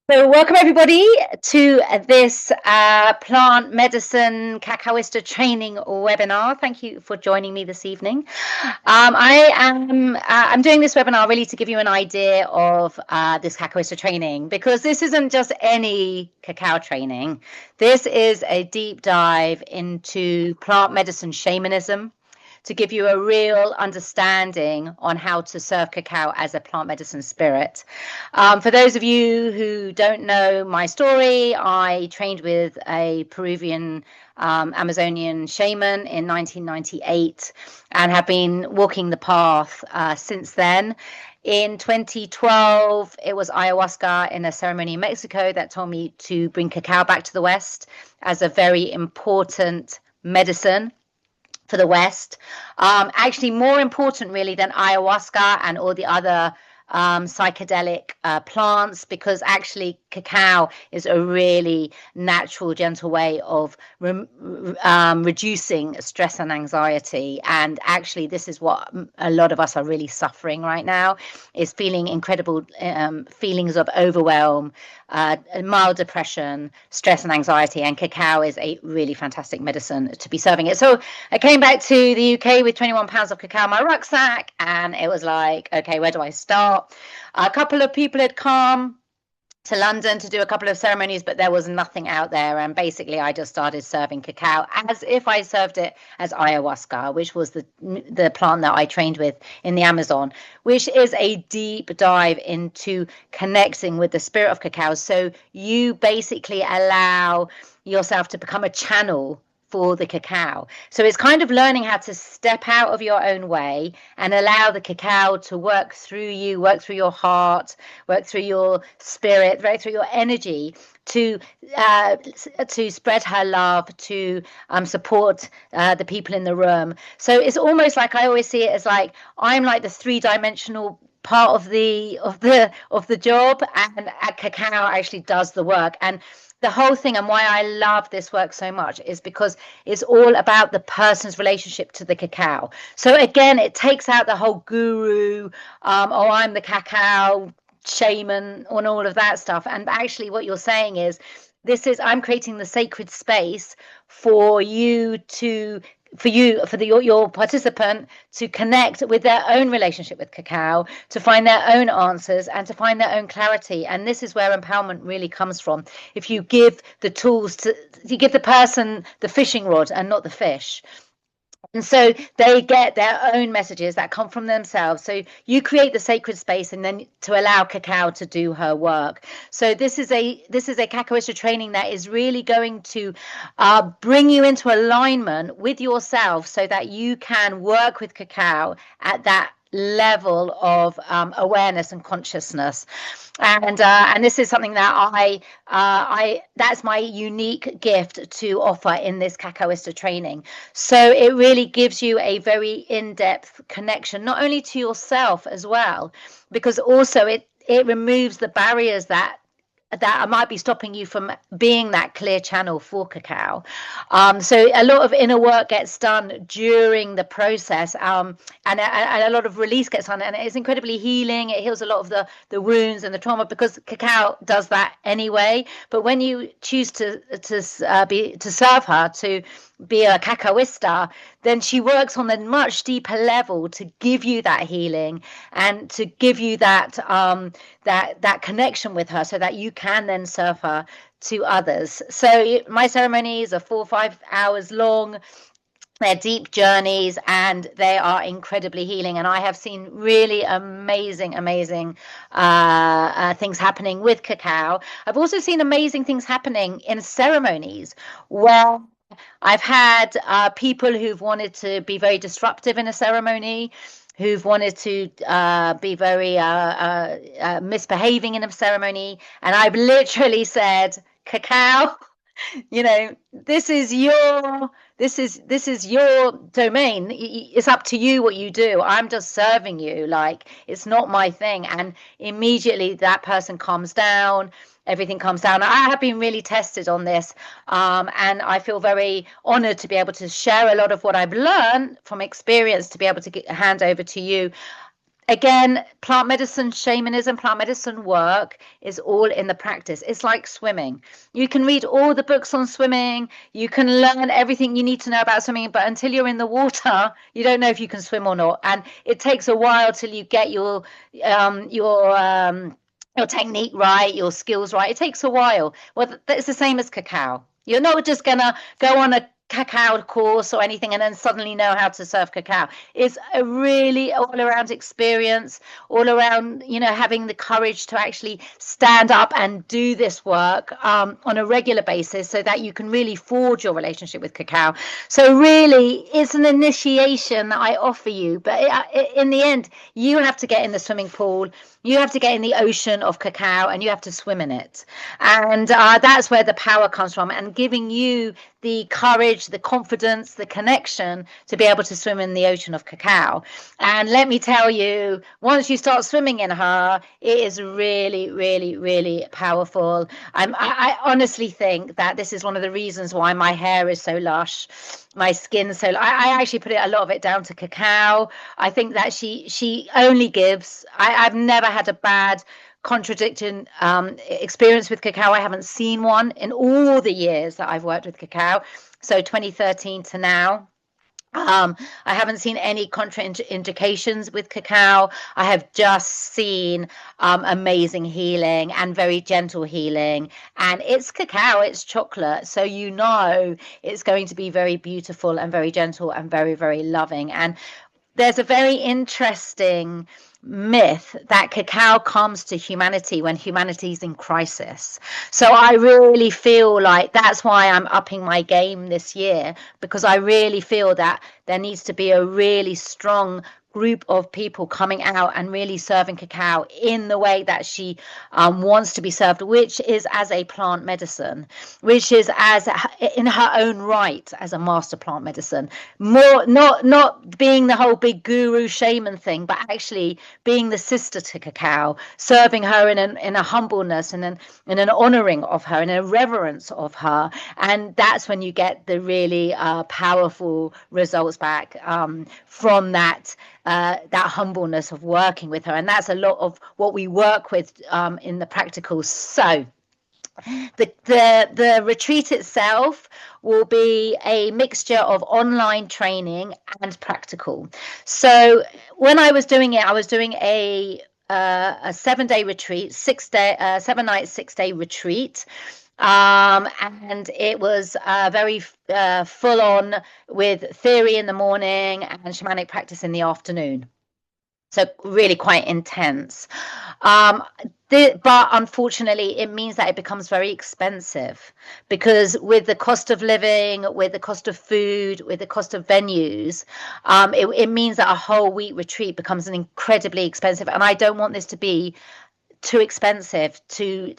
So welcome everybody to this plant medicine Cacaoista training webinar. Thank you for joining me this evening. I'm doing this webinar really to give you an idea of this Cacaoista training, because this isn't just any cacao training. This is a deep dive into plant medicine shamanism, to give you a real understanding on how to serve cacao as a plant medicine spirit. For those of you who don't know my story, I trained with a Peruvian Amazonian shaman in 1998 and have been walking the path since then. In 2012, it was ayahuasca in a ceremony in Mexico that told me to bring cacao back to the West as a very important medicine for the West. Actually more important really than ayahuasca and all the other psychedelic plants, because actually cacao is a really natural, gentle way of reducing stress and anxiety. And actually this is what a lot of us are really suffering right now, is feeling incredible feelings of overwhelm, mild depression, stress and anxiety, and cacao is a really fantastic medicine to be serving it. So I came back to the UK with 21 pounds of cacao in my rucksack, and it was like, okay, where do I start? A couple of people had come to London to do a couple of ceremonies, but there was nothing out there, and basically I just started serving cacao as if I served it as ayahuasca, which was the plant that I trained with in the Amazon, which is a deep dive into connecting with the spirit of cacao. So you basically allow yourself to become a channel for the cacao. So it's kind of learning how to step out of your own way and allow the cacao to work through you, work through your heart, work through your spirit, work through your energy to spread her love, to support the people in the room. So it's almost like, I always see it as like I'm like the three-dimensional part of the job, and cacao actually does the work. And the whole thing, and why I love this work so much, is because it's all about the person's relationship to the cacao. So again, it takes out the whole guru, oh, I'm the cacao shaman and all of that stuff. And actually what you're saying is, I'm creating the sacred space for you to your participant to connect with their own relationship with cacao, to find their own answers and to find their own clarity. And this is where empowerment really comes from. If you give the tools you give the person the fishing rod and not the fish. And so they get their own messages that come from themselves. So you create the sacred space, and then to allow cacao to do her work. So this is a Cacaoista training that is really going to bring you into alignment with yourself, so that you can work with cacao at that level of awareness and consciousness. And this is something that that's my unique gift to offer in this Cacaoista training. So it really gives you a very in-depth connection, not only to yourself as well, because also it removes the barriers that might be stopping you from being that clear channel for cacao. So a lot of inner work gets done during the process, and a lot of release gets done, and it's incredibly healing. It heals a lot of the wounds and the trauma, because cacao does that anyway. But when you choose to serve her, to be a cacaoista, then she works on a much deeper level to give you that healing and to give you that that connection with her, so that you can then serve her to others. So my ceremonies are 4 or 5 hours long. They're deep journeys, and they are incredibly healing. And I have seen really amazing things happening with cacao. I've also seen amazing things happening in ceremonies where I've had people who've wanted to be very disruptive in a ceremony, who've wanted to be very misbehaving in a ceremony, and I've literally said, cacao, this is your domain. It's up to you what you do. I'm just serving you. Like, it's not my thing. And immediately that person calms down. Everything comes down. I have been really tested on this, and I feel very honored to be able to share a lot of what I've learned from experience, to be able to hand over to you. again, plant medicine, shamanism, plant medicine work is all in the practice. It's like swimming. You can read all the books on swimming. You can learn everything you need to know about swimming, but until you're in the water, you don't know if you can swim or not. And it takes a while till you get your technique right, your skills right. It takes a while. Well, it's the same as cacao. You're not just gonna go on a cacao course or anything and then suddenly know how to serve cacao. It's a really all around experience, all around, having the courage to actually stand up and do this work on a regular basis so that you can really forge your relationship with cacao. So really, it's an initiation that I offer you, but in the end, you have to get in the swimming pool. You have to get in the ocean of cacao and you have to swim in it. And that's where the power comes from, and giving you the courage, the confidence, the connection to be able to swim in the ocean of cacao. And let me tell you, once you start swimming in her, it is really, really, really powerful. I honestly think that this is one of the reasons why my hair is so lush, my skin so I actually put a lot of it down to cacao. I think that she only gives. I've never had a bad contradicting experience with cacao. I haven't seen one in all the years that I've worked with cacao, so 2013 to now. I haven't seen any contraindications with cacao. I have just seen amazing healing and very gentle healing. And it's cacao, it's chocolate. So it's going to be very beautiful and very gentle and very, very loving. And there's a very interesting myth that cacao comes to humanity when humanity's in crisis. So I really feel like that's why I'm upping my game this year, because I really feel that there needs to be a really strong group of people coming out and really serving cacao in the way that she wants to be served, which is as a plant medicine, which is as in her own right as a master plant medicine. More not being the whole big guru shaman thing, but actually being the sister to cacao, serving her in a humbleness and in an honoring of her, in a reverence of her. And that's when you get the really powerful results back from that humbleness of working with her. And that's a lot of what we work with in the practical. So the retreat itself will be a mixture of online training and practical. So when I was doing it, I was doing a 7-day retreat, 7 nights, 6-day retreat. And it was very full on, with theory in the morning and shamanic practice in the afternoon. So really quite intense. But unfortunately, it means that it becomes very expensive, because with the cost of living, with the cost of food, with the cost of venues, it means that a whole week retreat becomes an incredibly expensive. And I don't want this to be too expensive to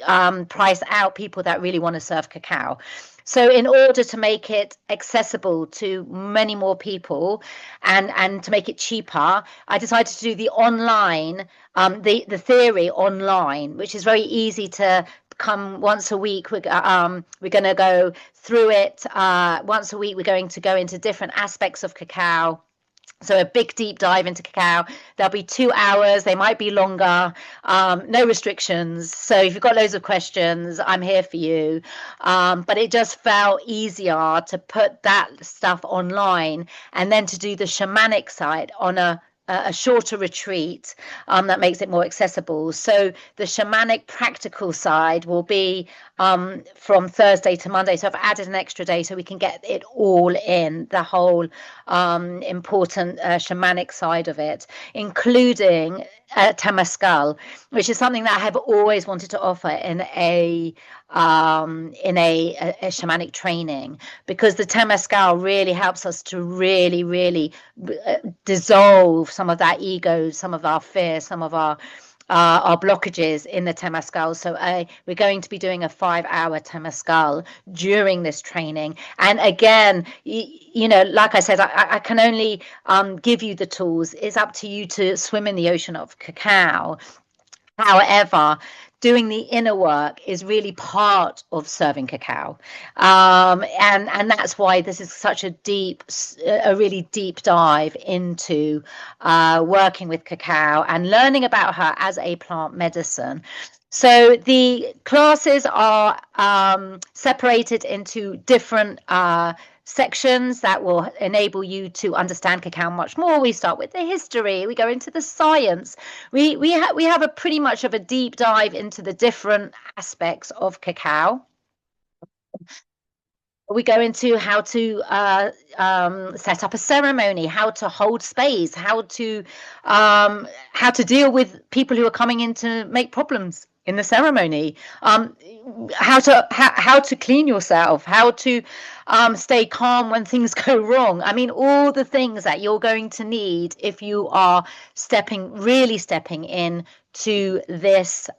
price out people that really want to serve cacao. So in order to make it accessible to many more people and to make it cheaper, I decided to do the online, the theory online, which is very easy to come once a week. We're going to go through it once a week. We're going to go into different aspects of cacao. So a big deep dive into cacao. There'll be 2 hours. They might be longer. No restrictions. So if you've got loads of questions, I'm here for you. But it just felt easier to put that stuff online and then to do the shamanic side on a shorter retreat that makes it more accessible. So the shamanic practical side will be from Thursday to Monday. So I've added an extra day so we can get it all in, the whole important shamanic side of it, including Temescal, which is something that I have always wanted to offer in a shamanic training, because the Temescal really helps us to really, really dissolve some of that ego, some of our fear, some of our blockages in the Temescal. So we're going to be doing a 5-hour Temescal during this training. And again, like I said, I can only give you the tools. It's up to you to swim in the ocean of cacao. However, doing the inner work is really part of serving cacao. And that's why this is such a really deep dive into working with cacao and learning about her as a plant medicine. So the classes are separated into different sections that will enable you to understand cacao much more. We start with the history, we go into the science. We have a pretty much of a deep dive into the different aspects of cacao. We go into how to set up a ceremony, how to hold space, how to deal with people who are coming in to make problems in the ceremony, how to clean yourself, how to stay calm when things go wrong. I mean, all the things that you're going to need if you are really stepping in to this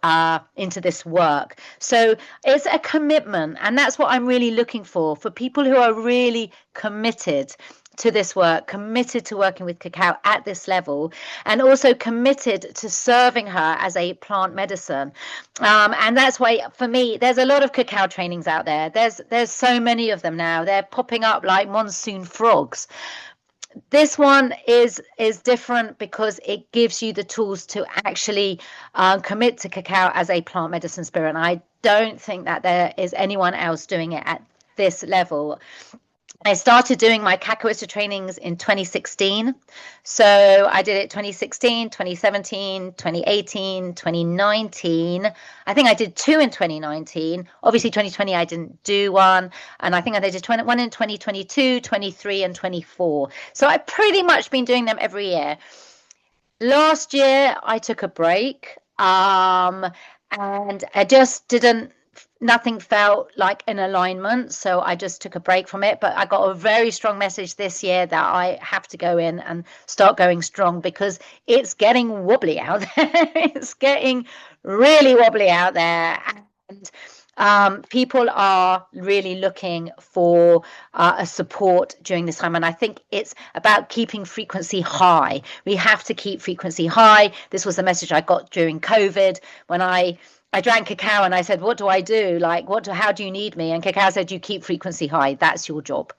into this work. So it's a commitment, and that's what I'm really looking for people who are really committed to this work, committed to working with cacao at this level, and also committed to serving her as a plant medicine. And that's why, for me, there's a lot of cacao trainings out there. There's so many of them now. They're popping up like monsoon frogs. This one is different because it gives you the tools to actually commit to cacao as a plant medicine spirit. And I don't think that there is anyone else doing it at this level. I started doing my Cacaoista trainings in 2016. So I did it 2016, 2017, 2018, 2019. I think I did 2 in 2019. Obviously, 2020, I didn't do one. And I think I did one in 2022, 23, and 24. So I've pretty much been doing them every year. Last year, I took a break. And I just nothing felt like an alignment, so I just took a break from it. But I got a very strong message this year that I have to go in and start going strong, because it's getting wobbly out there. It's getting really wobbly out there, and people are really looking for a support during this time. And I think it's about keeping frequency high. We have to keep frequency high. This was the message I got during COVID when I drank cacao and I said, what do I do? Like, how do you need me? And Cacao said, you keep frequency high. That's your job.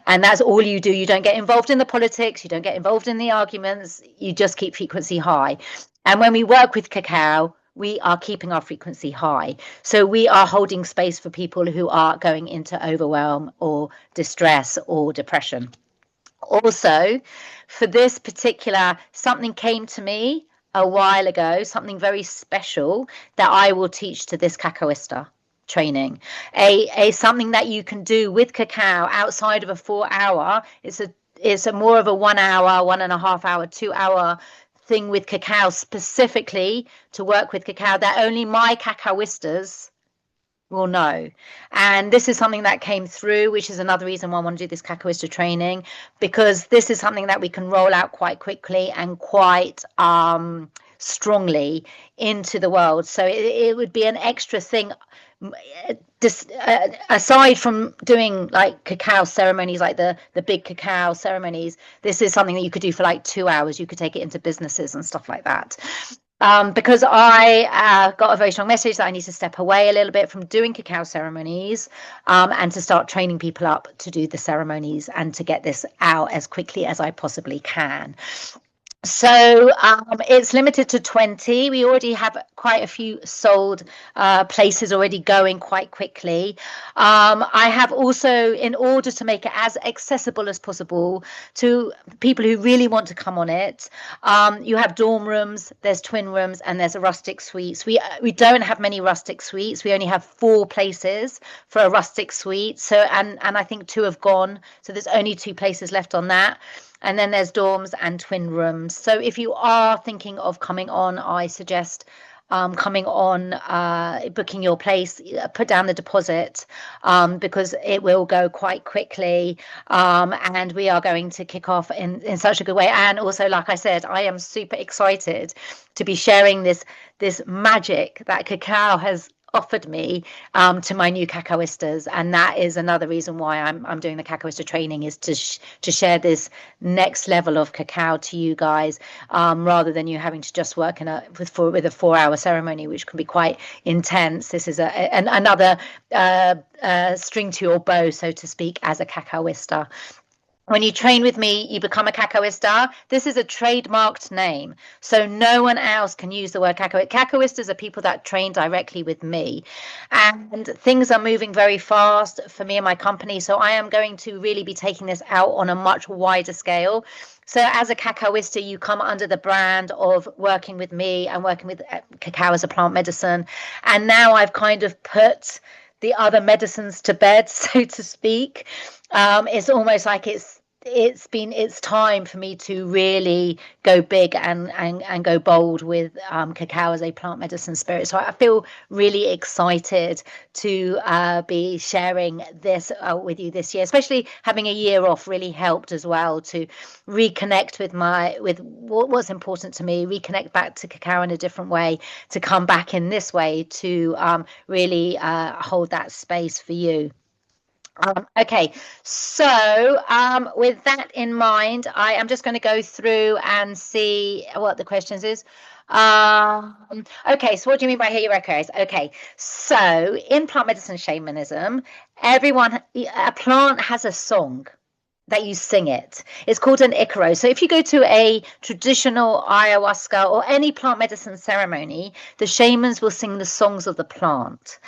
And that's all you do. You don't get involved in the politics. You don't get involved in the arguments. You just keep frequency high. And when we work with cacao, we are keeping our frequency high. So we are holding space for people who are going into overwhelm or distress or depression. Also, for this particular, something came to me a while ago, something very special that I will teach to this Cacaoista training, a something that you can do with cacao outside of a 4-hour. It's a more of a 1 hour, 1.5 hour, 2 hour thing with cacao, specifically to work with cacao that only my Cacaoistas will know. And this is something that came through, which is another reason why I want to do this Cacaoista training, because this is something that we can roll out quite quickly and quite strongly into the world. So it would be an extra thing, aside from doing like cacao ceremonies, like the big cacao ceremonies. This is something that you could do for like 2 hours. You could take it into businesses and stuff like that. Because I got a very strong message that I need to step away a little bit from doing cacao ceremonies and to start training people up to do the ceremonies and to get this out as quickly as I possibly can. So it's limited to 20. We already have quite a few sold places already going quite quickly. I have also, in order to make it as accessible as possible to people who really want to come on it, you have dorm rooms, there's twin rooms, and there's a rustic suites. We don't have many rustic suites. We only have 4 places for a rustic suite. So and I think 2 have gone. So there's only 2 places left on that. And then there's dorms and twin rooms. So if you are thinking of coming on, I suggest coming on, booking your place, put down the deposit, because it will go quite quickly. And we are going to kick off in such a good way. And also, like I said, I am super excited to be sharing this magic that cacao has offered me to my new cacaoistas, and that is another reason why I'm doing the cacaoista training, is to share this next level of cacao to you guys, rather than you having to just work with a 4-hour ceremony, which can be quite intense. This is another string to your bow, so to speak, as a cacaoista. When you train with me, you become a cacaoista. This is a trademarked name, so no one else can use the word cacao. Cacaoistas are people that train directly with me, and things are moving very fast for me and my company. So I am going to really be taking this out on a much wider scale. So as a cacaoista, you come under the brand of working with me and working with Cacao as a plant medicine. And now I've kind of put the other medicines to bed, so to speak. It's almost like it's time for me to really go big and go bold with cacao as a plant medicine spirit. So I feel really excited to be sharing this with you this year. Especially having a year off really helped as well, to reconnect with what's important to me, reconnect back to cacao in a different way, to come back in this way to really hold that space for you. Okay, so with that in mind, I am just going to go through and see what the questions is. Okay, so what do you mean by hear your echoes? Okay, so in plant medicine shamanism, a plant has a song that you sing it. It's called an icaro. So if you go to a traditional ayahuasca or any plant medicine ceremony, the shamans will sing the songs of the plant.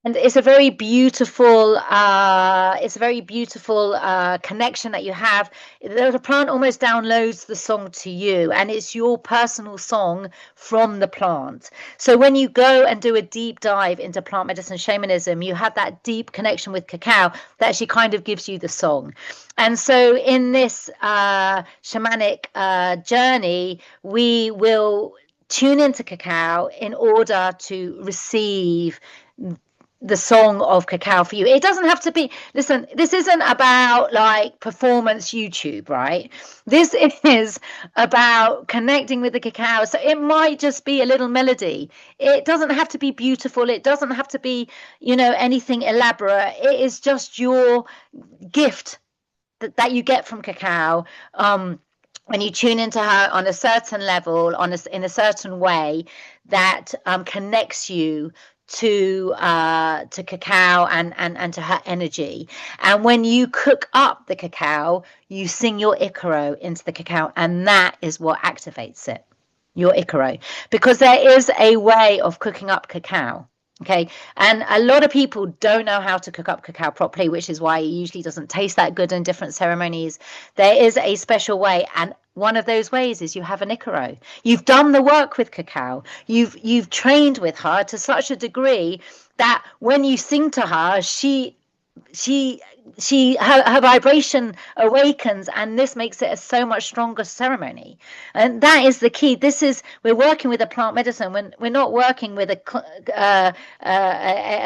And it's a very beautiful connection that you have. The plant almost downloads the song to you, and it's your personal song from the plant. So when you go and do a deep dive into plant medicine shamanism, you have that deep connection with cacao that actually kind of gives you the song. And so in this shamanic journey, we will tune into cacao in order to receive the song of cacao for you. It doesn't have to be, listen, this isn't about like performance YouTube, right? This is about connecting with the cacao. So it might just be a little melody. It doesn't have to be beautiful. It doesn't have to be, anything elaborate. It is just your gift that you get from cacao. When you tune into her on a certain level, in a certain way that connects you to cacao and to her energy. And when you cook up the cacao, you sing your icaro into the cacao, and that is what activates it, your icaro, because there is a way of cooking up cacao. Okay, and a lot of people don't know how to cook up cacao properly, which is why it usually doesn't taste that good in different ceremonies. There is a special way, and one of those ways is you have an icaro. You've done the work with cacao. You've trained with her to such a degree that when you sing to her, her vibration awakens, and this makes it a so much stronger ceremony. And that is the key. We're working with a plant medicine when we're not working with a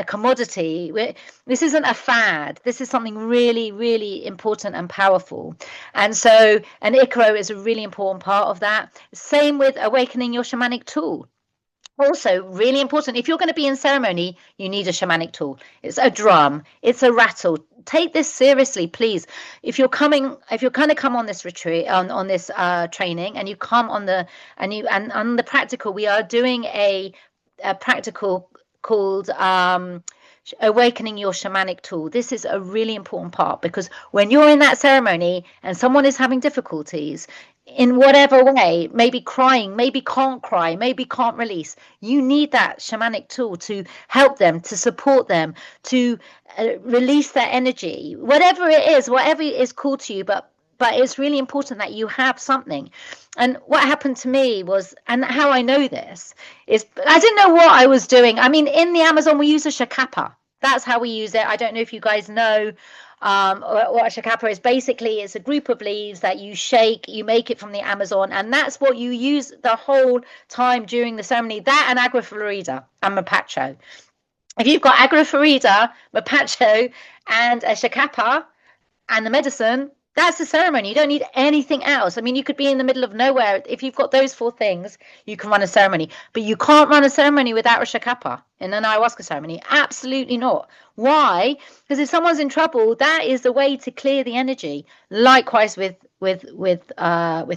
commodity. This isn't a fad. This is something really, really important and powerful. And so an icaro is a really important part of that. Same with awakening your shamanic tool. Also really important, if you're going to be in ceremony, you need a shamanic tool. It's a drum, it's a rattle. Take this seriously, please. If you're going to come on this retreat, on this training, and you come on the practical, we are doing a practical called awakening your shamanic tool. This is a really important part, because when you're in that ceremony and someone is having difficulties in whatever way, maybe crying, maybe can't cry, maybe can't release, you need that shamanic tool to help them, to support them, to release their energy, whatever it is called to you. But it's really important that you have something. And what happened to me was, and how I know this is, I didn't know what I was doing. I mean, in the Amazon, we use a shakapa. That's how we use it. I don't know if you guys know what a shakapa is. Basically, it's a group of leaves that you shake, you make it from the Amazon, and that's what you use the whole time during the ceremony. That and agua florida and mapacho. If you've got agua florida, mapacho, and a shakapa and the medicine, That's the ceremony. You don't need anything else. I mean, you could be in the middle of nowhere. If you've got those four things, you can run a ceremony. But you can't run a ceremony without a shakapa in an ayahuasca ceremony. Absolutely not. Why? Because if someone's in trouble, that is the way to clear the energy. Likewise with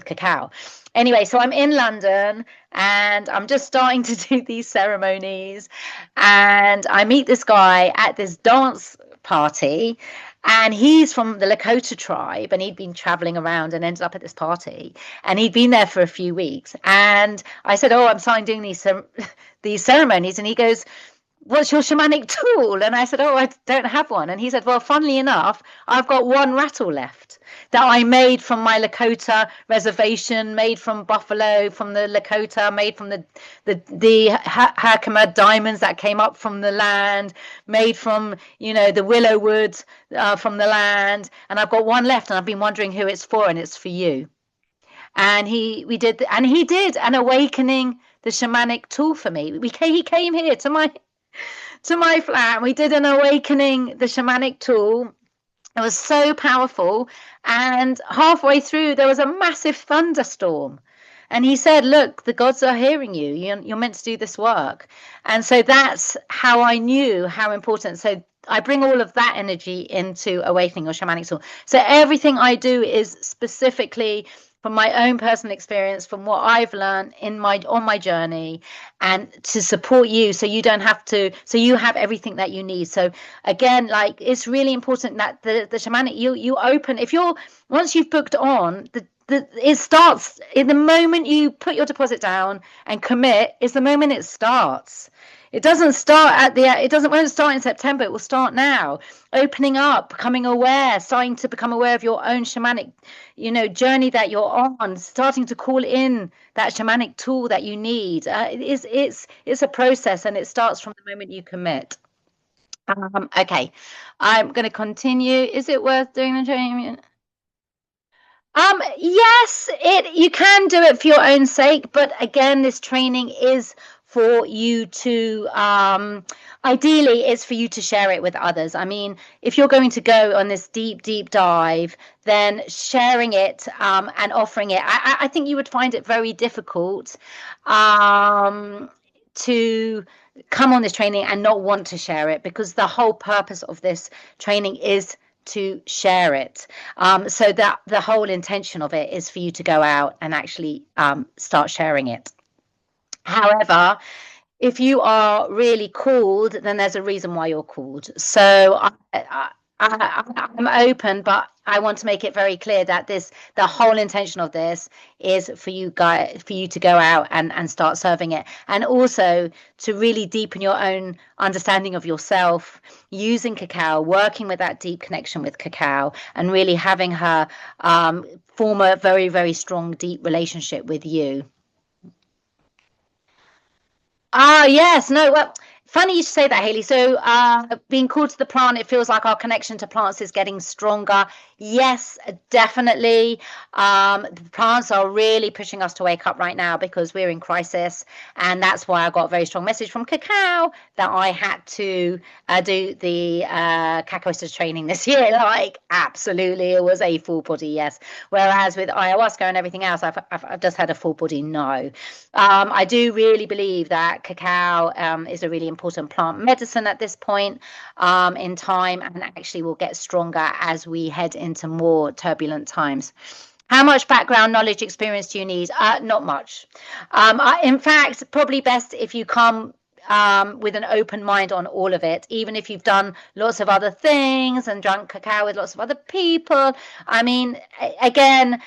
cacao. Anyway, so I'm in London and I'm just starting to do these ceremonies, and I meet this guy at this dance party, and he's from the Lakota tribe, and he'd been traveling around and ended up at this party, and he'd been there for a few weeks. And I said, "Oh, I'm starting doing these ceremonies," and he goes, "What's your shamanic tool?" And I said, "Oh, I don't have one." And he said, "Well, funnily enough, I've got one rattle left that I made from my Lakota reservation, made from buffalo, from the Lakota, made from the Herkimer diamonds that came up from the land, made from, the willow wood from the land. And I've got one left, and I've been wondering who it's for, and it's for you." And he did an awakening the shamanic tool for me. He came here to my flat. We did an awakening the shamanic tool. It was so powerful. And halfway through, there was a massive thunderstorm. And he said, "Look, the gods are hearing you. You're meant to do this work." And so that's how I knew how important. So I bring all of that energy into awakening your shamanic tool. So everything I do is specifically from my own personal experience, from what I've learned on my journey, and to support you, so you don't have to, so you have everything that you need. So again, like, it's really important that the shamanic, you open, once you've booked on, it starts in the moment you put your deposit down and commit, is the moment it starts. It doesn't start won't start in September. It will start now. Opening up, becoming aware, starting to become aware of your own shamanic, journey that you're on, starting to call in that shamanic tool that you need. It's a process, and it starts from the moment you commit. Okay, I'm going to continue. Is it worth doing the training? Yes, you can do it for your own sake, but again, this training is for you to, ideally, it's for you to share it with others. I mean, if you're going to go on this deep, deep dive, then sharing it and offering it, I think you would find it very difficult to come on this training and not want to share it, because the whole purpose of this training is to share it. So that the whole intention of it is for you to go out and actually start sharing it. However, if you are really called, then there's a reason why you're called. So I'm open, but I want to make it very clear that the whole intention of this is for you to go out and start serving it, and also to really deepen your own understanding of yourself, using cacao, working with that deep connection with cacao, and really having her form a very, very strong, deep relationship with you. Yes, no, well, funny you should say that, Hayley. So being called to the plant, it feels like our connection to plants is getting stronger. Yes, definitely. The plants are really pushing us to wake up right now, because we're in crisis. And that's why I got a very strong message from Cacao that I had to do the Cacaoista training this year. Like, absolutely, it was a full body yes. Whereas with ayahuasca and everything else, I've just had a full body no. I do really believe that cacao is a really important plant medicine at this point in time, and actually will get stronger as we head into more turbulent times. How much background knowledge, experience do you need? Not much. In fact, probably best if you come with an open mind on all of it, even if you've done lots of other things and drunk cacao with lots of other people. I mean, again,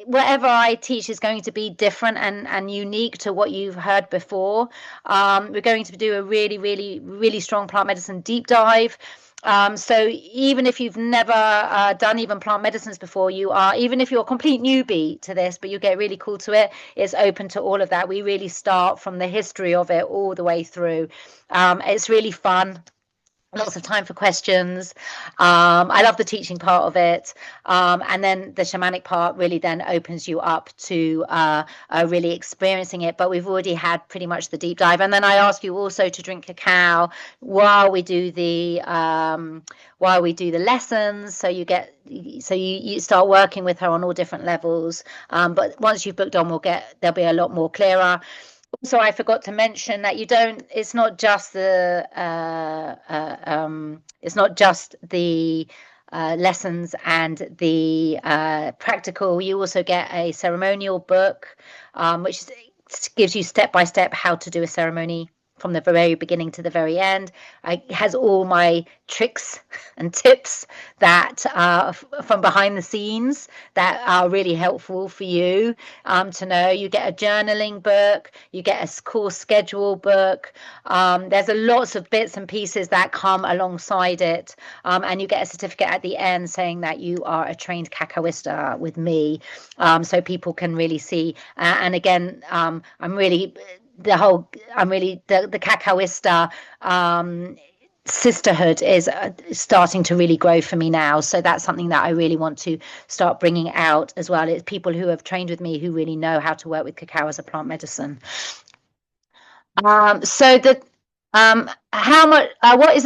whatever I teach is going to be different and unique to what you've heard before. We're going to do a really, really, really strong plant medicine deep dive. So even if you've never done even plant medicines before, even if you're a complete newbie to this, but you get really cool to it, it's open to all of that. We really start from the history of it all the way through. It's really fun. lots of time for questions. I love the teaching part of it. And then the shamanic part really then opens you up to really experiencing it. But we've already had pretty much the deep dive. And then I ask you also to drink cacao while we do the lessons. So you start working with her on all different levels. But once you've booked on, there'll be a lot more clearer. So I forgot to mention that it's not just the lessons and the practical. You also get a ceremonial book, which gives you step by step how to do a ceremony from the very beginning to the very end. It has all my tricks and tips that are from behind the scenes that are really helpful for you to know. You get a journaling book, you get a course schedule book. There's lots of bits and pieces that come alongside it, and you get a certificate at the end saying that you are a trained cacaoista with me, so people can really see. And again, the Cacaoista sisterhood is starting to really grow for me now. So that's something that I really want to start bringing out as well. It's people who have trained with me who really know how to work with cacao as a plant medicine. What is a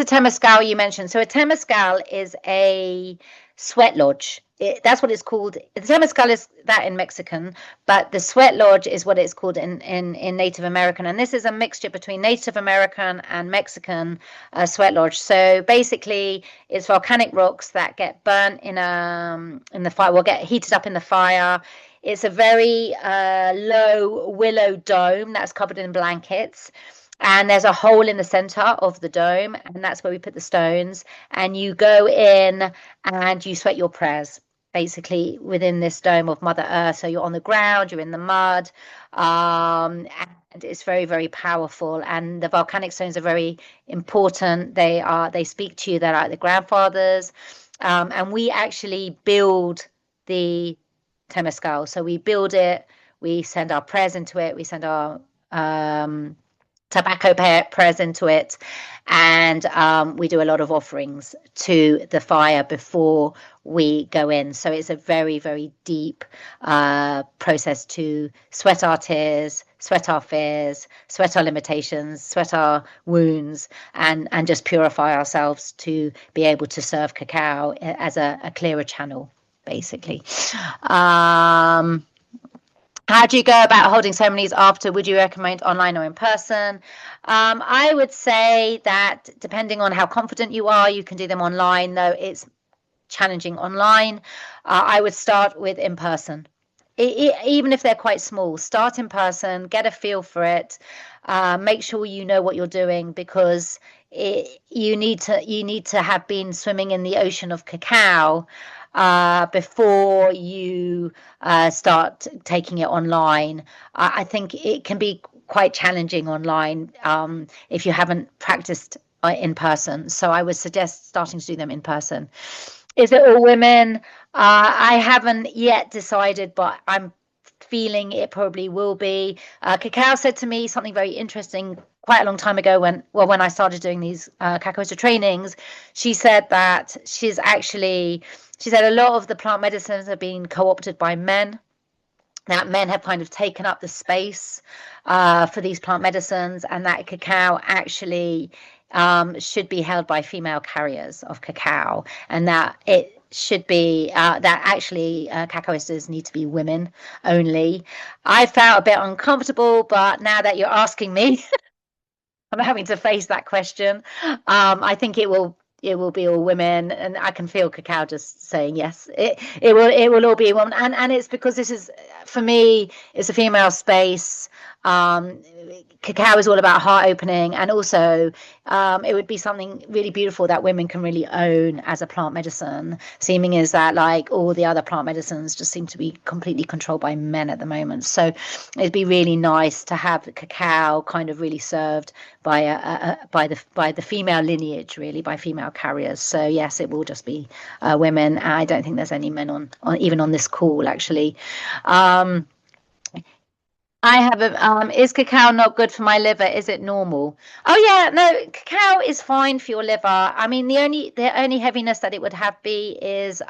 temescal you mentioned? So a temescal is a sweat lodge. That's what it's called. The temescal is that in Mexican, but the sweat lodge is what it's called in Native American. And this is a mixture between Native American and Mexican sweat lodge. So basically, it's volcanic rocks that get burnt in the fire, will get heated up in the fire. It's a very low willow dome that's covered in blankets. And there's a hole in the center of the dome, and that's where we put the stones. And you go in and you sweat your prayers, basically, within this dome of Mother Earth. So you're on the ground, you're in the mud, and it's very, very powerful. And the volcanic stones are very important. They speak to you. They're like the grandfathers. And we actually build the temescal. So we build it. We send our prayers into it. We send our tobacco prayers into it, and we do a lot of offerings to the fire before we go in. So it's a very, very deep process to sweat our tears, sweat our fears, sweat our limitations, sweat our wounds, and just purify ourselves to be able to serve cacao as a clearer channel, basically. How do you go about holding ceremonies after? Would you recommend online or in person? I would say that depending on how confident you are, you can do them online, though it's challenging online. I would start with in person. Even if they're quite small, start in person, get a feel for it, make sure you know what you're doing, because you need to have been swimming in the ocean of cacao before you start taking it online. I think it can be quite challenging online if you haven't practiced in person. So I would suggest starting to do them in person. Is it all women? I haven't yet decided, but I'm feeling it probably will be. Cacao said to me something very interesting quite a long time ago when I started doing these Cacaoista trainings. She said that she said a lot of the plant medicines are being co-opted by men, that men have kind of taken up the space for these plant medicines, and that cacao actually should be held by female carriers of cacao, and that it should be that actually cacaoistas need to be women only. I felt a bit uncomfortable, but now that you're asking me, I'm having to face that question. I think it will be all women, and I can feel Cacao just saying yes. It will all be a woman, and it's because this is, for me, it's a female space. Cacao is all about heart opening, and also it would be something really beautiful that women can really own as a plant medicine. Seeming is that like all the other plant medicines just seem to be completely controlled by men at the moment. So it'd be really nice to have cacao kind of really served by the female lineage, really, by female carriers. So yes, it will just be women. I don't think there's any men on even on this call, actually. I have a, is cacao not good for my liver? Is it normal? Oh yeah, no, cacao is fine for your liver. I mean, the only heaviness that it would have be is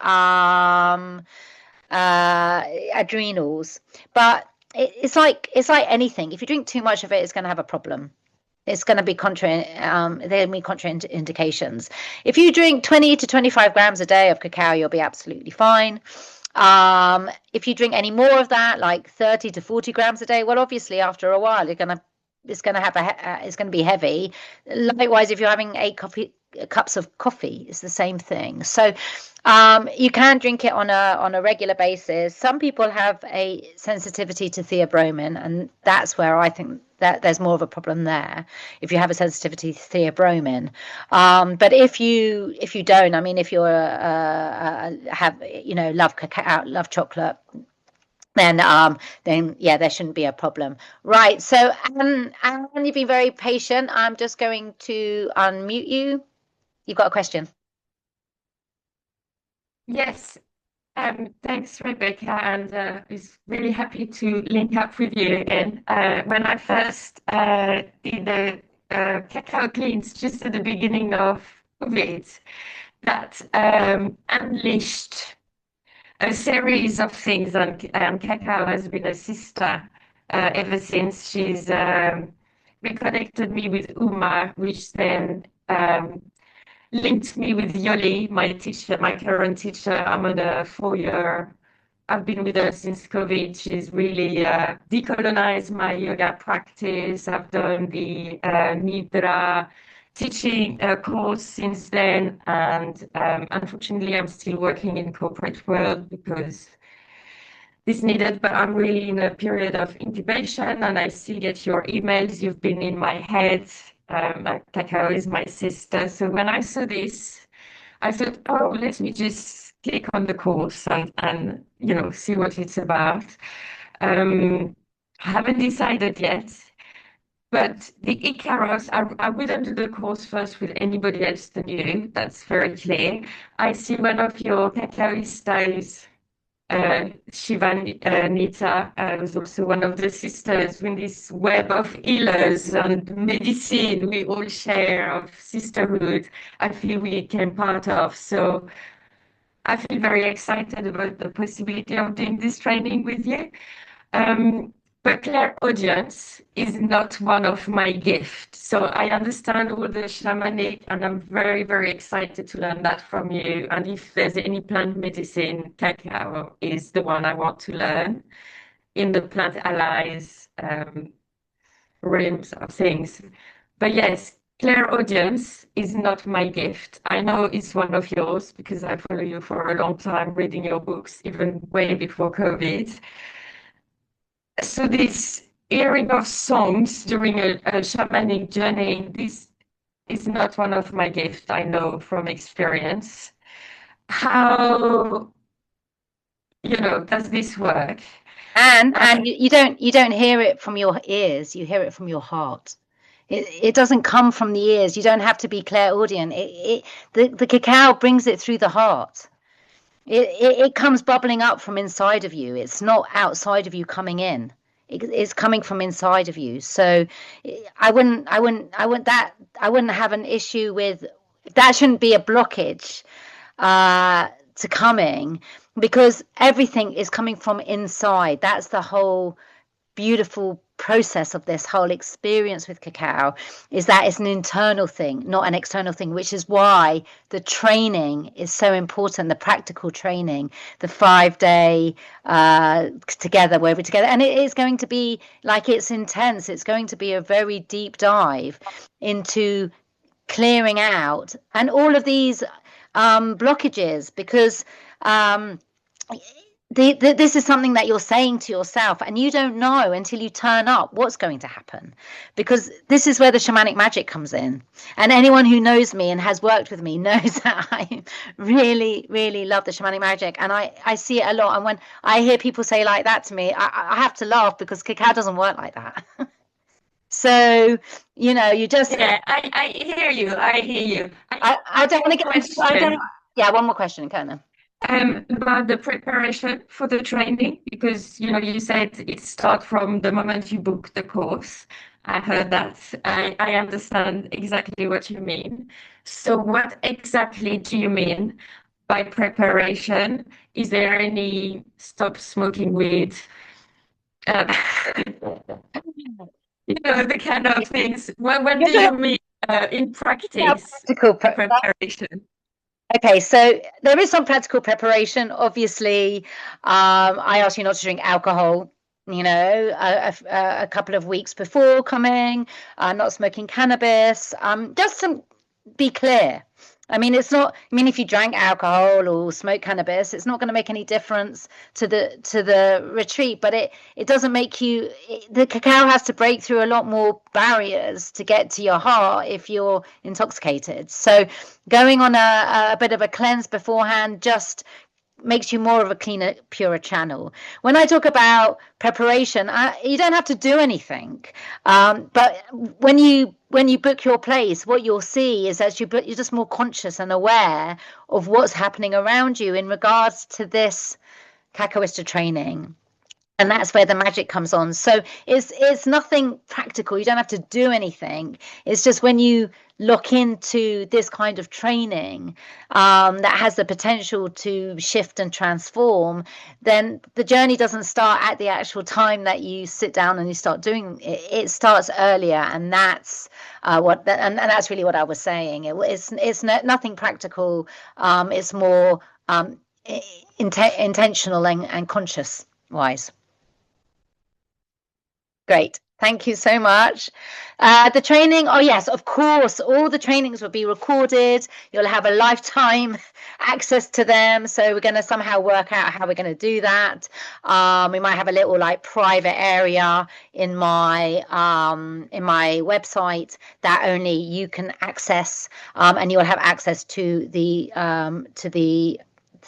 adrenals. But it's like anything. If you drink too much of it, it's going to have a problem. It's going to be there'll be contraindications. If you drink 20 to 25 grams a day of cacao, you'll be absolutely fine. If you drink any more of that, like 30 to 40 grams a day, well, obviously after a while, it's going to be heavy. Likewise, if you're having 8 cups of coffee, it's the same thing. So you can drink it on a regular basis. Some people have a sensitivity to theobromine, and that's where I think that there's more of a problem there. If you have a sensitivity to theobromine, but if you don't, I mean, if you're have love cacao, love chocolate, then yeah, there shouldn't be a problem. Right. So Anne, you've been very patient. I'm just going to unmute you. You've got a question. Yes, thanks, Rebecca, and is really happy to link up with you again. When I first did the cacao cleans just at the beginning of COVID, that unleashed a series of things, and Cacao has been a sister ever since. She's reconnected me with Uma, which then linked me with Yoli, my teacher, my current teacher. I'm on a 4 year. I've been with her since COVID. She's really decolonized my yoga practice. I've done the Nidra teaching course since then, and unfortunately, I'm still working in corporate world because this needed. But I'm really in a period of incubation, and I still get your emails. You've been in my head. Cacao is my sister. So when I saw this, I thought, oh, let me just click on the course and see what it's about. I haven't decided yet, but the Icaros, I wouldn't do the course first with anybody else than you. That's very clear. I see one of your Cacaoistas, Shivanita, was also one of the sisters in this web of healers and medicine we all share of sisterhood. I feel we came part of. So I feel very excited about the possibility of doing this training with you. Um, but clairaudience is not one of my gifts. So I understand all the shamanic, and I'm very, very excited to learn that from you. And if there's any plant medicine, cacao is the one I want to learn in the plant allies realms of things. But yes, clairaudience is not my gift. I know it's one of yours because I follow you for a long time, reading your books, even way before COVID. So this hearing of songs during a shamanic journey, this is not one of my gifts, I know from experience. How, does this work? And you don't hear it from your ears, you hear it from your heart. It doesn't come from the ears. You don't have to be clairaudient. The cacao brings it through the heart. It comes bubbling up from inside of you. It's not outside of you coming in. It's coming from inside of you. So I wouldn't have an issue with that. Shouldn't be a blockage to coming, because everything is coming from inside. That's the whole beautiful process of this whole experience with cacao, is that it's an internal thing, not an external thing, which is why the training is so important, the practical training, the 5 day together, where we're together. And it is going to be like, it's intense. It's going to be a very deep dive into clearing out and all of these blockages, because this is something that you're saying to yourself, and you don't know until you turn up what's going to happen, because this is where the shamanic magic comes in. And anyone who knows me and has worked with me knows that I really, really love the shamanic magic, and I see it a lot. And when I hear people say like that to me, I have to laugh, because cacao doesn't work like that. So, you just, Yeah, I hear you. I hear you. I I don't have want a to get into, I don't, question. yeah, one more question, Kona. About the preparation for the training, because you said it starts from the moment you book the course. I heard that. I understand exactly what you mean. So what exactly do you mean by preparation? Is there any stop smoking weed? Um, the kind of things. What You're do you talking mean in about practice practical by preparation? Okay, so there is some practical preparation. Obviously, I ask you not to drink alcohol, a couple of weeks before coming, not smoking cannabis. Just some be clear. I mean, it's not. I mean, if you drank alcohol or smoke cannabis, it's not going to make any difference to the retreat. But it doesn't make you. The cacao has to break through a lot more barriers to get to your heart if you're intoxicated. So going on a bit of a cleanse beforehand just makes you more of a cleaner, purer channel. When I talk about preparation, you don't have to do anything. But when you book your place, what you'll see is that you're just more conscious and aware of what's happening around you in regards to this Cacaoista training. And that's where the magic comes on. So it's nothing practical. You don't have to do anything. It's just when you look into this kind of training that has the potential to shift and transform, then the journey doesn't start at the actual time that you sit down and you start doing it. It starts earlier, and that's and that's really what I was saying. It's nothing practical. It's more intentional and conscious wise. Great. Thank you so much. The training, oh yes, of course, all the trainings will be recorded. You'll have a lifetime access to them. So we're going to somehow work out how we're going to do that. We might have a little like private area in my website that only you can access, and you'll have access to the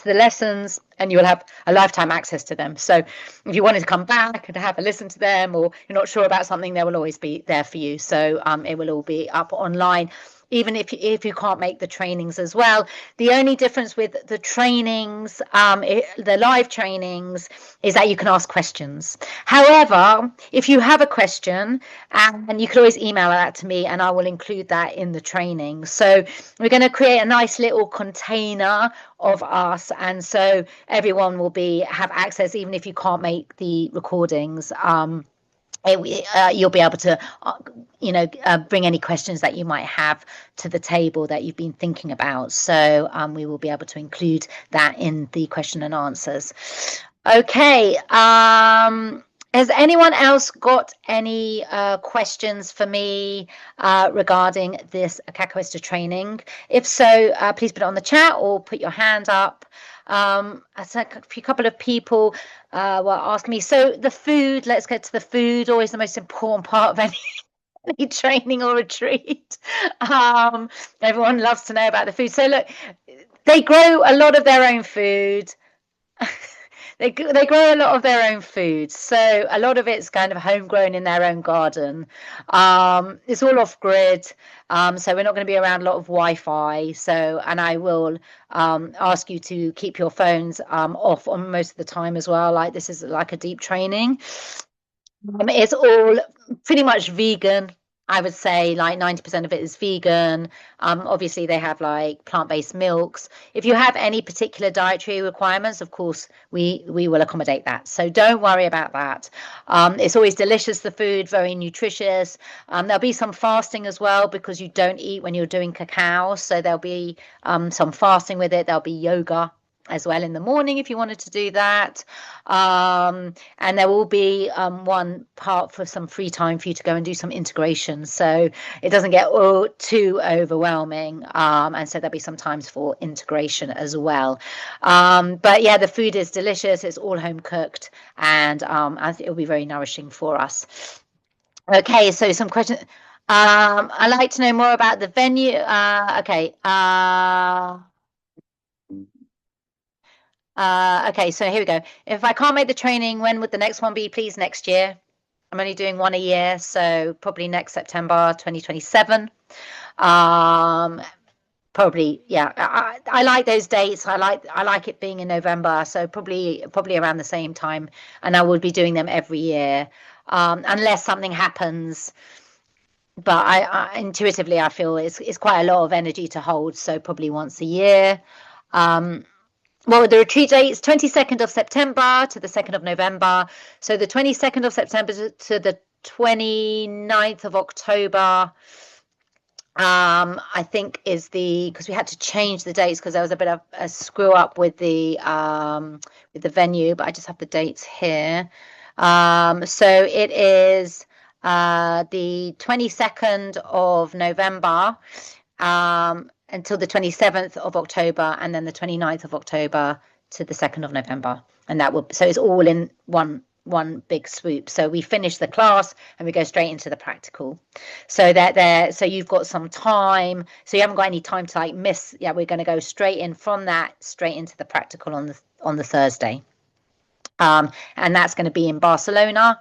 lessons, and you will have a lifetime access to them. So if you wanted to come back and have a listen to them, or you're not sure about something, they will always be there for you. So it will all be up online, even if you can't make the trainings as well. The only difference with the trainings, the live trainings, is that you can ask questions. However, if you have a question, and you can always email that to me, and I will include that in the training. So we're going to create a nice little container of us, and so everyone will have access, even if you can't make the recordings. You'll be able to bring any questions that you might have to the table that you've been thinking about. So we will be able to include that in the question and answers. Okay. Has anyone else got any questions for me regarding this Cacaoista training? If so, please put it on the chat or put your hand up. I think a couple of people were asking me. So the food, let's get to the food, always the most important part of any training or retreat. Everyone loves to know about the food. So look, they grow a lot of their own food. They grow a lot of their own food, so a lot of it's kind of homegrown in their own garden. It's all off grid, so we're not going to be around a lot of Wi-Fi. So, and I will ask you to keep your phones off on most of the time as well. Like this is like a deep training. It's all pretty much vegan. I would say like 90% of it is vegan. Obviously, they have like plant-based milks. If you have any particular dietary requirements, of course, we will accommodate that. So don't worry about that. It's always delicious, the food, very nutritious. There'll be some fasting as well because you don't eat when you're doing cacao. So there'll be some fasting with it. There'll be yoga as well in the morning if you wanted to do that, and there will be one part for some free time for you to go and do some integration, so it doesn't get too overwhelming, and so there'll be some times for integration as well. But yeah, the food is delicious, it's all home cooked, and I think it'll be very nourishing for us. Okay, so some questions. I'd like to know more about the venue. Okay, so here we go. If I can't make the training, when would the next one be? Please, next year. I'm only doing one a year, so probably next September 2027. probably, yeah, I like those dates. I like it being in November, so probably around the same time, and I would be doing them every year, unless something happens. But I intuitively I feel it's quite a lot of energy to hold, so probably once a year. Well, the retreat date is 22nd of September to the 2nd of November. So the 22nd of September to the 29th of October, I think is because we had to change the dates because there was a bit of a screw up with the venue, but I just have the dates here. So it is the 22nd of November until the 27th of October, and then the 29th of October to the 2nd of November. And so it's all in one big swoop. So we finish the class and we go straight into the practical. So so you've got some time. So you haven't got any time to like miss. Yeah, we're going to go straight in from that straight into the practical on the Thursday. And that's going to be in Barcelona.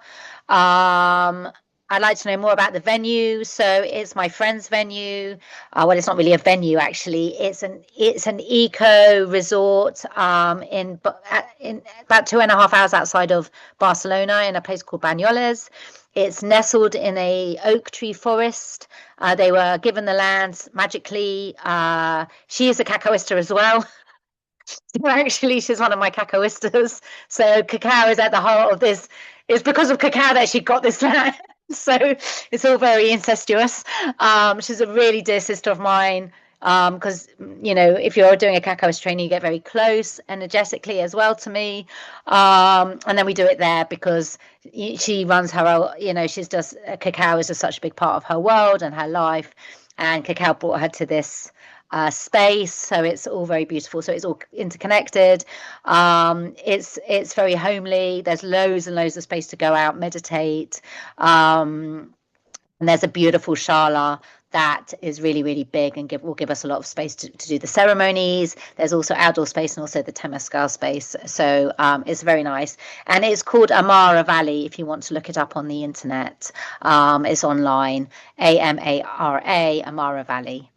I'd like to know more about the venue. So it's my friend's venue. Well, it's not really a venue actually. It's an eco resort in about 2.5 hours outside of Barcelona in a place called Banyoles. It's nestled in a oak tree forest. They were given the land magically. She is a Cacaoista as well. Actually, she's one of my Cacaoistas. So Cacao is at the heart of this. It's because of Cacao that she got this land. So it's all very incestuous. She's a really dear sister of mine. Because if you're doing a Cacaoist training, you get very close energetically as well to me. And then we do it there because she runs her. Cacao is just such a big part of her world and her life. And Cacao brought her to this space, so it's all very beautiful. So it's all interconnected. It's very homely. There's loads and loads of space to go out, meditate. And there's a beautiful shala that is really, really big and will give us a lot of space to do the ceremonies. There's also outdoor space and also the Temescal space. So it's very nice. And it's called Amara Valley, if you want to look it up on the internet. It's online, Amara, Amara Valley.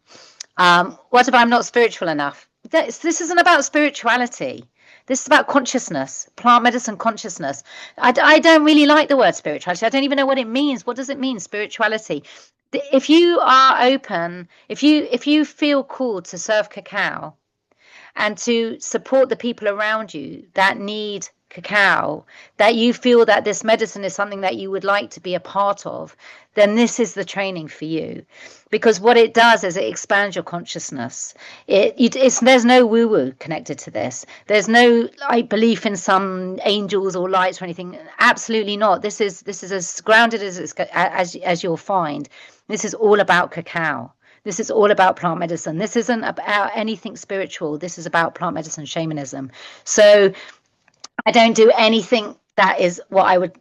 What if I'm not spiritual enough? This isn't about spirituality. This is about consciousness, plant medicine consciousness. I don't really like the word spirituality. I don't even know what it means. What does it mean, spirituality? If you are open, if you feel called to serve cacao and to support the people around you that need cacao, that you feel that this medicine is something that you would like to be a part of, then this is the training for you. Because what it does is it expands your consciousness. There's no woo-woo connected to this. There's no belief in some angels or lights or anything. Absolutely not. This is as grounded as you'll find. This is all about cacao. This is all about plant medicine. This isn't about anything spiritual. This is about plant medicine, shamanism. So I don't do anything that is what I would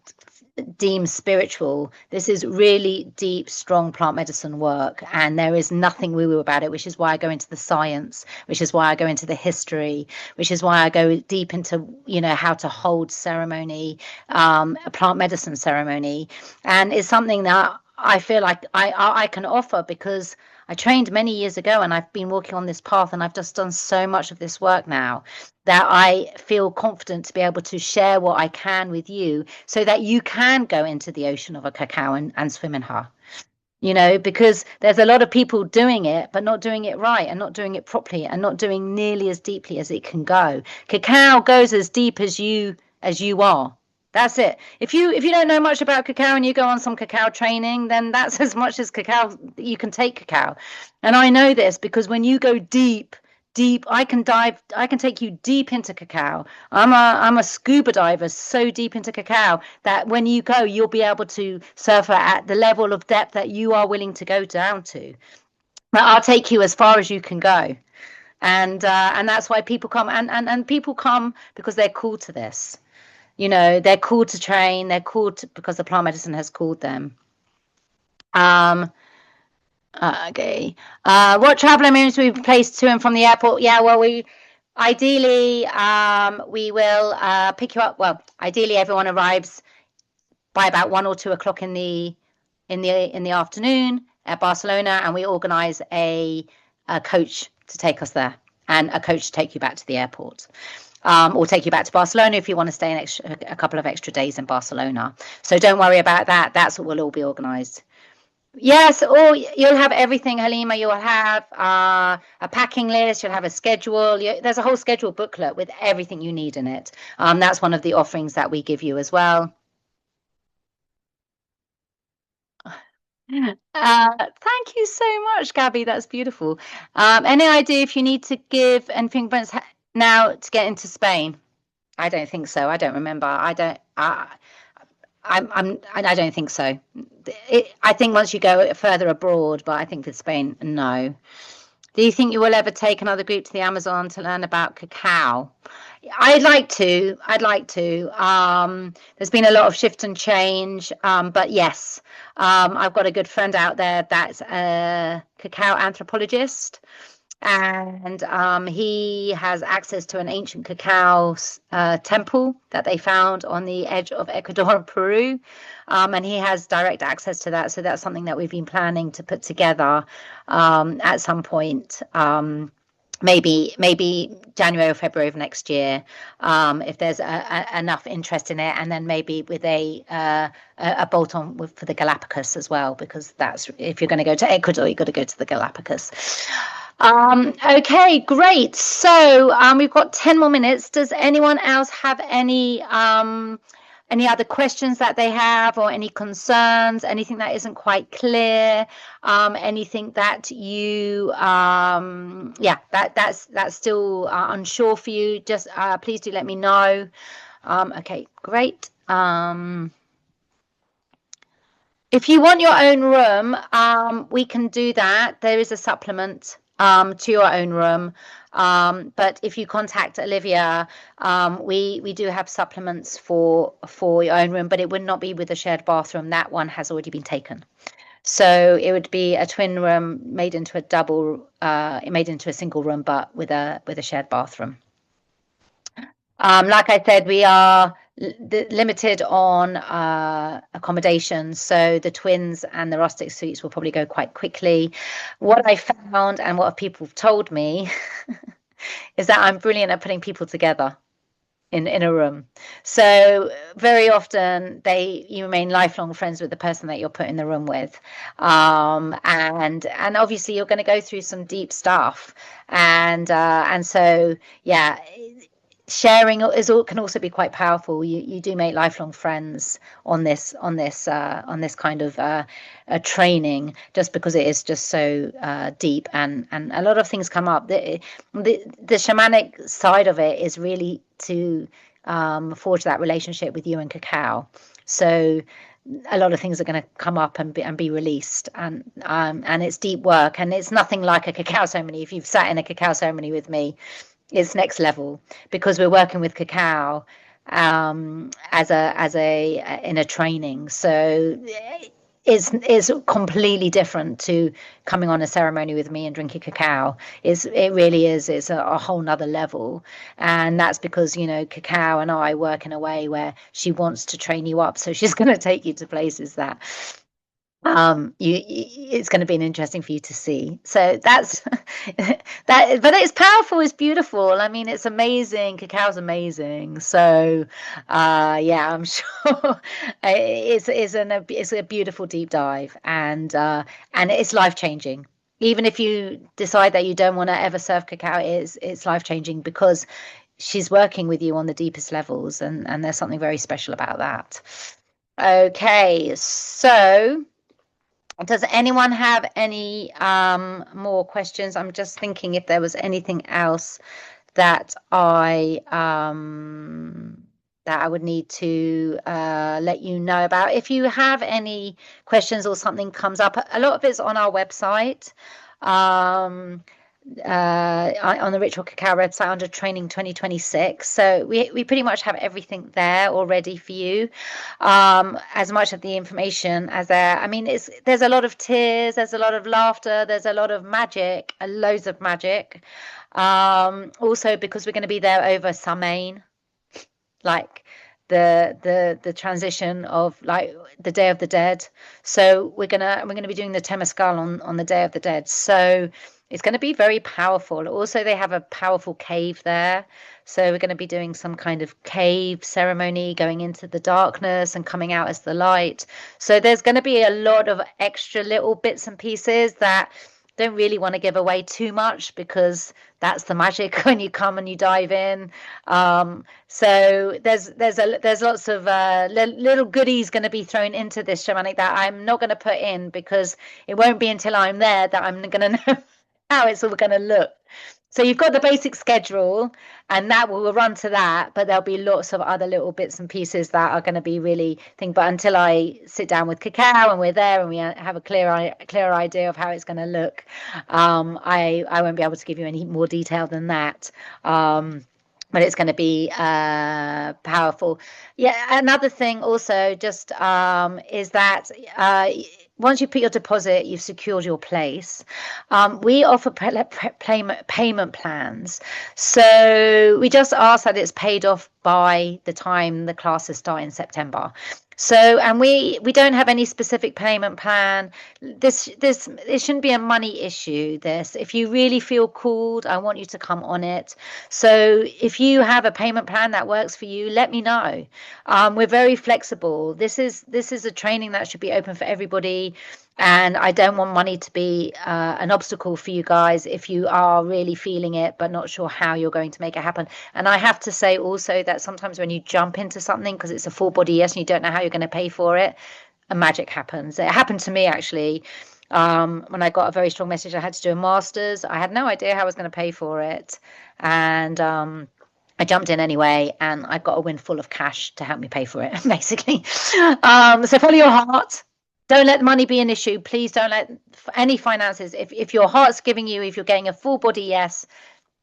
deem spiritual. This is really deep, strong plant medicine work, and there is nothing woo-woo about it, which is why I go into the science, which is why I go into the history, which is why I go deep into how to hold ceremony, a plant medicine ceremony. And it's something that I feel like I can offer because I trained many years ago and I've been walking on this path, and I've just done so much of this work now that I feel confident to be able to share what I can with you so that you can go into the ocean of a cacao and swim in her. Because there's a lot of people doing it, but not doing it right and not doing it properly and not doing nearly as deeply as it can go. Cacao goes as deep as you are. That's it. If you don't know much about cacao and you go on some cacao training, then that's as much as cacao you can take cacao. And I know this because when you go deep, I can take you deep into cacao. I'm a scuba diver so deep into cacao that when you go, you'll be able to surf at the level of depth that you are willing to go down to. But I'll take you as far as you can go. And that's why people come and people come because they're called to this. They're called to train. They're called because the plant medicine has called them. Okay. What travel amenities we placed to and from the airport? Yeah, well, we ideally we will pick you up. Well, ideally everyone arrives by about 1 or 2 o'clock in the afternoon at Barcelona, and we organise a coach to take us there, and a coach to take you back to the airport. Or take you back to Barcelona if you want to stay a couple of extra days in Barcelona. So don't worry about that. That's what will all be organised. Yes, or you'll have everything, Halima. You'll have a packing list. You'll have a schedule. There's a whole schedule booklet with everything you need in it. That's one of the offerings that we give you as well. Thank you so much, Gabby. That's beautiful. Any idea if you need to give anything now to get into Spain? I don't think so. I don't remember. I don't think so. I think once you go further abroad, but I think for Spain, no. Do you think you will ever take another group to the Amazon to learn about cacao? I'd like to. There's been a lot of shift and change, but yes, I've got a good friend out there that's a cacao anthropologist, and he has access to an ancient cacao temple that they found on the edge of Ecuador and Peru, and he has direct access to that. So that's something that we've been planning to put together at some point. Maybe January or February of next year, if there's enough interest in it, and then maybe with a bolt on for the Galapagos as well, because that's, if you're going to go to Ecuador, you've got to go to the Galapagos. Okay, great. So we've got 10 more minutes. Does anyone else have any other questions that they have, or any concerns, anything that isn't quite clear, anything that you that's still unsure for you? Just please do let me know. Okay, great. If you want your own room, we can do that. There is a supplement to your own room, but if you contact Olivia, we do have supplements for your own room, but it would not be with a shared bathroom. That one has already been taken. So it would be a twin room made into a single room, but with a shared bathroom. Like I said, we are limited on accommodation, so the twins and the rustic suites will probably go quite quickly. What I found, and what people have told me, is that I'm brilliant at putting people together in a room. So very often you remain lifelong friends with the person that you're put in the room with, and obviously you're going to go through some deep stuff, and so yeah. Sharing can also be quite powerful. You do make lifelong friends on this kind of training, just because it is just so deep, and a lot of things come up. The shamanic side of it is really to forge that relationship with you and cacao. So a lot of things are going to come up and be released, and it's deep work, and it's nothing like a cacao ceremony. If you've sat in a cacao ceremony with me, it's next level, because we're working with cacao as a in a training. So it's completely different to coming on a ceremony with me and drinking cacao. It really is. It's a whole nother level, and that's because cacao and I work in a way where she wants to train you up, so she's going to take you to places that it's going to be interesting for you to see. So that's that, but it's powerful, it's beautiful. I mean, it's amazing. Cacao's amazing. So yeah, I'm sure it's a beautiful deep dive, and it's life-changing. Even if you decide that you don't want to ever serve cacao, it's life-changing, because she's working with you on the deepest levels, and there's something very special about that. Okay, so does anyone have any more questions? I'm just thinking if there was anything else that I would need to let you know about. If you have any questions or something comes up, a lot of it's on our website, on the Ritual Cacao website under Training 2026. So we pretty much have everything there already for you, as much of the information as there. I mean, there's a lot of tears, there's a lot of laughter, there's a lot of magic, loads of magic. Also, because we're going to be there over Samhain, like the transition of like the Day of the Dead. So we're gonna be doing the Temescal on the Day of the Dead. So It's going to be very powerful. Also, they have a powerful cave there. So we're going to be doing some kind of cave ceremony, going into the darkness and coming out as the light. So there's going to be a lot of extra little bits and pieces that don't really want to give away too much, because that's the magic when you come and you dive in. So there's lots of little goodies going to be thrown into this shamanic that I'm not going to put in, because it won't be until I'm there that I'm going to know how it's all going to look. So you've got the basic schedule, and that will run to that, but there'll be lots of other little bits and pieces that are going to be really but until I sit down with Cacao and we're there and we have a clear idea of how it's going to look, I won't be able to give you any more detail than that. But it's going to be powerful. Yeah, another thing also just is that once you put your deposit, you've secured your place. We offer payment plans. So we just ask that it's paid off by the time the classes start in September. So, and we don't have any specific payment plan. It shouldn't be a money issue. If you really feel called, I want you to come on it. So if you have a payment plan that works for you, let me know. We're very flexible. This is a training that should be open for everybody. And I don't want money to be an obstacle for you guys if you are really feeling it, but not sure how you're going to make it happen. And I have to say also that sometimes when you jump into something, because it's a full body yes, and you don't know how you're going to pay for it, a magic happens. It happened to me, actually. When I got a very strong message, I had to do a master's. I had no idea how I was going to pay for it. And I jumped in anyway, and I got a windfall of cash to help me pay for it, basically. So follow your heart. Don't let money be an issue. Please don't let any finances. If your heart's giving you, if you're getting a full body yes,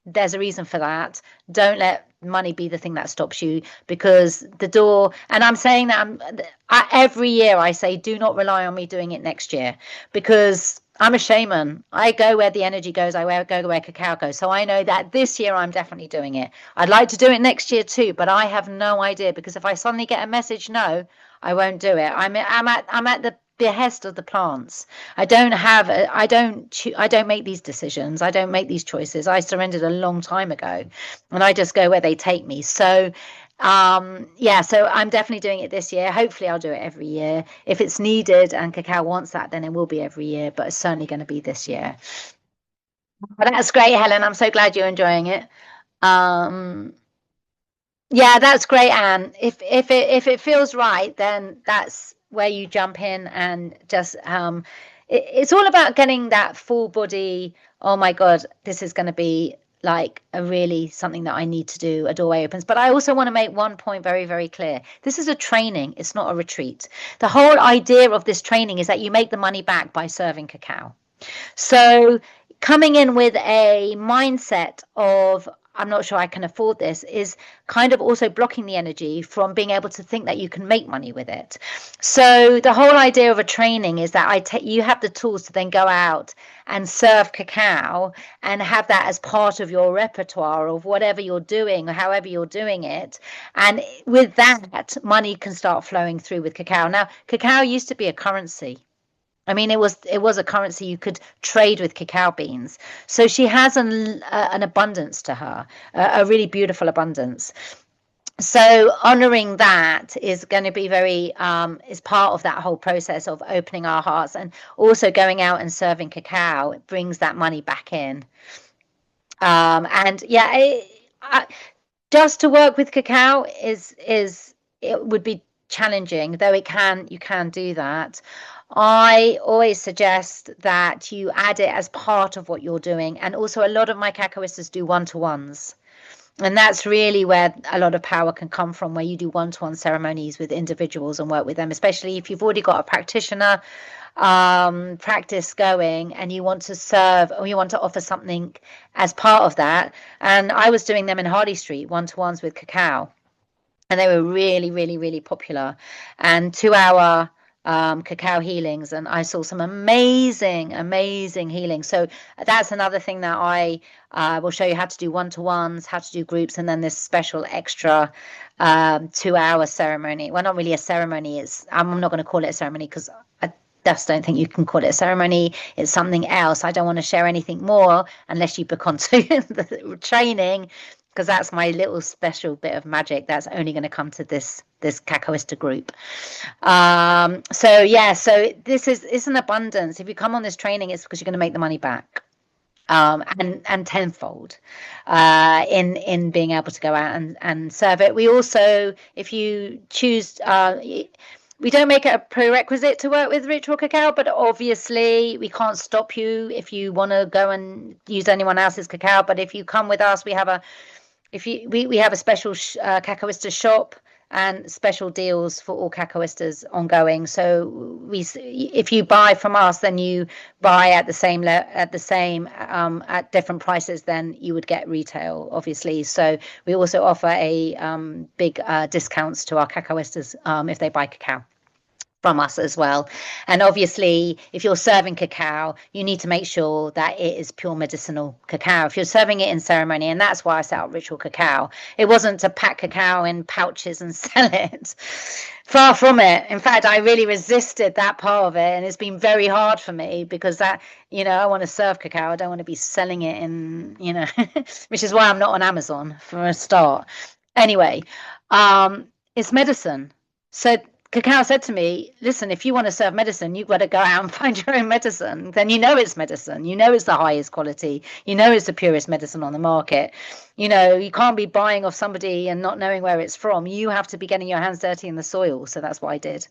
there's a reason for that. Don't let money be the thing that stops you, because the door, and I'm saying that every year I say, do not rely on me doing it next year, because I'm a shaman. I go where the energy goes. I go where Cacao goes. So I know that this year I'm definitely doing it. I'd like to do it next year too, but I have no idea, because if I suddenly get a message, no, I won't do it. I'm at the behest of the plants. I don't make these decisions. I don't make these choices. I surrendered a long time ago, and I just go where they take me. So so I'm definitely doing it this year. Hopefully I'll do it every year. If it's needed and Cacao wants that, then it will be every year, but it's certainly going to be this year. But that's great, Helen. I'm so glad you're enjoying it. Yeah, that's great, Anne. If it feels right, then that's where you jump in, and just it's all about getting that full body. Oh my God, this is going to be like a really something that I need to do. A doorway opens. But I also want to make one point very, very clear. This is a training. It's not a retreat. The whole idea of this training is that you make the money back by serving Cacao. So coming in with a mindset of, I'm not sure I can afford this, is kind of also blocking the energy from being able to think that you can make money with it. So the whole idea of a training is that you have the tools to then go out and serve Cacao and have that as part of your repertoire of whatever you're doing or however you're doing it. And with that, money can start flowing through with Cacao. Now, Cacao used to be a currency. I mean, it was a currency you could trade with cacao beans. So she has an abundance to her, a really beautiful abundance. So honoring that is going to be is part of that whole process of opening our hearts, and also going out and serving Cacao. It brings that money back in. Just to work with Cacao it would be challenging, though you can do that. I always suggest that you add it as part of what you're doing. And also, a lot of my Cacaoistas do one-to-ones. And that's really where a lot of power can come from, where you do one-to-one ceremonies with individuals and work with them, especially if you've already got a practitioner practice going and you want to serve, or you want to offer something as part of that. And I was doing them in Harley Street, one-to-ones with Cacao. And they were really, really, really popular. And 2-hour cacao healings, and I saw some amazing healings. So that's another thing that I will show you how to do one-to-ones, how to do groups, and then this special extra 2-hour ceremony. Well, not really a ceremony. I'm not going to call it a ceremony, because just don't think you can call it a ceremony. It's something else. I don't want to share anything more unless you book onto the training, because that's my little special bit of magic that's only going to come to this Cacaoista group. So yeah, so it's an abundance. If you come on this training, it's because you're going to make the money back. And tenfold in being able to go out and serve it. We also, if you choose, we don't make it a prerequisite to work with Ritual Cacao, but obviously we can't stop you if you want to go and use anyone else's cacao. But if you come with us, we have a special Cacaoista shop and special deals for all Cacaoistas ongoing. So if you buy from us, then you buy at different prices than you would get retail, obviously. So we also offer a big discounts to our Cacaoistas if they buy cacao from us as well. And obviously, if you're serving cacao, you need to make sure that it is pure medicinal cacao. If you're serving it in ceremony, and that's why I set up Ritual Cacao, it wasn't to pack cacao in pouches and sell it. Far from it. In fact, I really resisted that part of it, and it's been very hard for me because I want to serve cacao. I don't want to be selling it in, which is why I'm not on Amazon for a start. Anyway, it's medicine. So Cacao said to me, listen, if you want to serve medicine, you've got to go out and find your own medicine. Then it's medicine. It's the highest quality. It's the purest medicine on the market. You can't be buying off somebody and not knowing where it's from. You have to be getting your hands dirty in the soil. So that's what I did.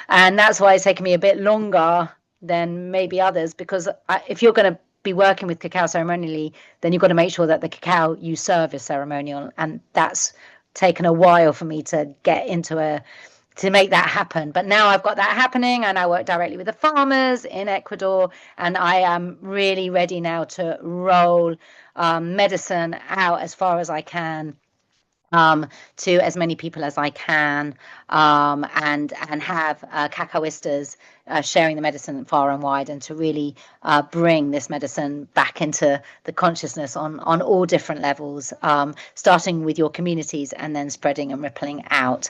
And that's why it's taken me a bit longer than maybe others, because if you're going to be working with cacao ceremonially, then you've got to make sure that the cacao you serve is ceremonial. And that's taken a while for me to get into to make that happen. But now I've got that happening, and I work directly with the farmers in Ecuador, and I am really ready now to roll medicine out as far as I can to as many people as I can, and have Cacaoistas sharing the medicine far and wide, and to really bring this medicine back into the consciousness on all different levels, starting with your communities and then spreading and rippling out.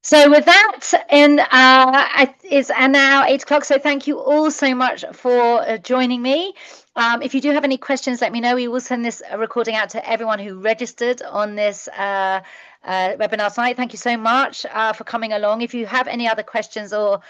So with that, it's now 8 o'clock. So thank you all so much for joining me. If you do have any questions, let me know. We will send this recording out to everyone who registered on this webinar tonight. Thank you so much for coming along. If you have any other questions or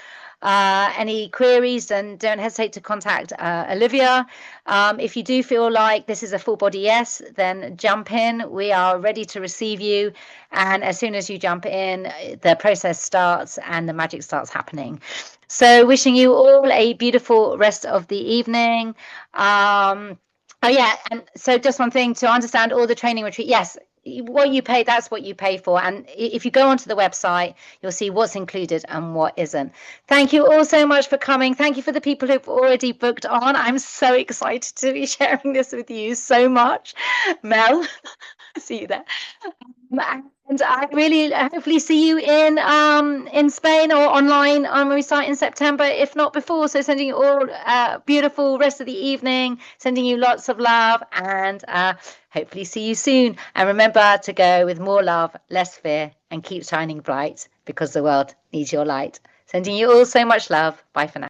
any queries, then don't hesitate to contact Olivia. If you do feel like this is a full body yes, then jump in. We are ready to receive you. And as soon as you jump in, the process starts and the magic starts happening. So wishing you all a beautiful rest of the evening. Oh yeah, and so just one thing to understand all the training retreat. Yes, what you pay, that's what you pay for. And if you go onto the website, you'll see what's included and what isn't. Thank you all so much for coming. Thank you for the people who've already booked on. I'm so excited to be sharing this with you so much. Mel, see you there. And I really hopefully see you in Spain or online when we start in September, if not before. So sending you all a beautiful rest of the evening, sending you lots of love, and hopefully see you soon. And remember to go with more love, less fear, and keep shining bright, because the world needs your light. Sending you all so much love. Bye for now.